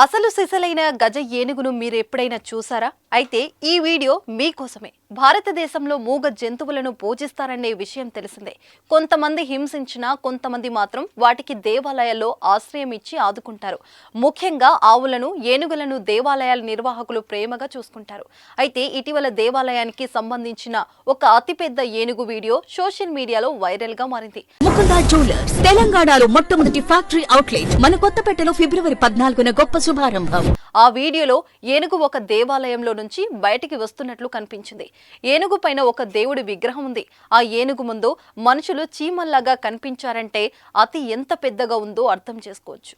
అసలు సిసలైన గజ ఏనుగును మీరు ఎప్పుడైనా చూసారా? అయితే ఈ వీడియో మీకోసమే. భారతదేశంలో మూగ జంతువులను పూజిస్తారనే విషయం తెలిసిందే. కొంతమంది హింసించినా కొంతమంది మాత్రం వాటికి దేవాలయాల్లో ఆశ్రయం ఇచ్చి ఆదుకుంటారు. ముఖ్యంగా ఆవులను, ఏనుగులను దేవాలయాల నిర్వాహకులు ప్రేమగా చూసుకుంటారు. అయితే ఇటీవల దేవాలయానికి సంబంధించిన ఒక అతిపెద్ద ఏనుగు వీడియో సోషల్ మీడియాలో వైరల్ గా మారింది. ముకుందా జ్యువెలర్స్ తెలంగాణలో మొట్టమొదటి ఫ్యాక్టరీ అవుట్లెట్ మన కొత్తపేటలో ఫిబ్రవరి 14న గొప్ప శుభారంభం. ఆ వీడియోలో ఏనుగు ఒక దేవాలయంలో నుంచి బయటికి వస్తున్నట్లు కనిపించింది. ఏనుగు పైన ఒక దేవుడి విగ్రహం ఉంది. ఆ ఏనుగు ముందు మనుషులు చీమల్లాగా కనిపించారంటే అతి ఎంత పెద్దగా ఉందో అర్థం చేసుకోవచ్చు.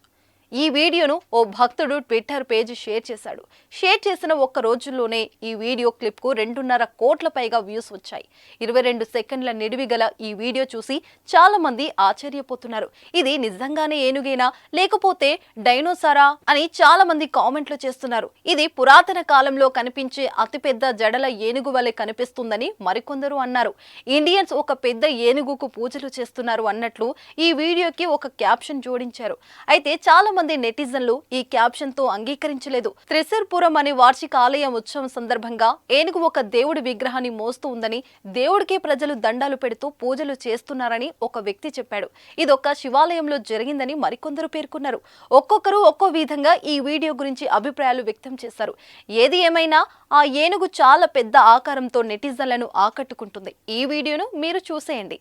ఈ వీడియోను ఓ భక్తుడు ట్విట్టర్ పేజ్ షేర్ చేశాడు. షేర్ చేసిన ఒక్క రోజుల్లోనే ఈ వీడియో క్లిప్ కు 2.5 కోట్ల పైగా వ్యూస్ వచ్చాయి. 22 సెకండ్ల నిడివి గల ఈ వీడియో చూసి చాలా మంది ఆశ్చర్యపోతున్నారు. ఇది నిజంగానే ఏనుగేనా లేకపోతే డైనోసారా అని చాలా మంది కామెంట్లు చేస్తున్నారు. ఇది పురాతన కాలంలో కనిపించే అతిపెద్ద జడల ఏనుగు వలె కనిపిస్తుందని మరికొందరు అన్నారు. ఇండియన్స్ ఒక పెద్ద ఏనుగుకు పూజలు చేస్తున్నారు అన్నట్లు ఈ వీడియోకి ఒక క్యాప్షన్ జోడించారు. అయితే చాలా మంది నెటిజన్లు ఈ క్యాప్షన్ తో అంగీకరించలేదు. త్రిశూర్పురం అనే వార్షిక ఆలయం ఉత్సవం సందర్భంగా ఏనుగు ఒక దేవుడి విగ్రహాన్ని మోస్తూ ఉందని, దేవుడికి ప్రజలు దండాలు పెడుతూ పూజలు చేస్తున్నారని ఒక వ్యక్తి చెప్పాడు. ఇదొక శివాలయంలో జరిగిందని మరికొందరు పేర్కొన్నారు. ఒక్కొక్కరు ఒక్కో విధంగా ఈ వీడియో గురించి అభిప్రాయాలు వ్యక్తం చేశారు. ఏది ఏమైనా ఆ ఏనుగు చాలా పెద్ద ఆకారంతో నెటిజన్లను ఆకట్టుకుంటుంది. ఈ వీడియోను మీరు చూసేయండి.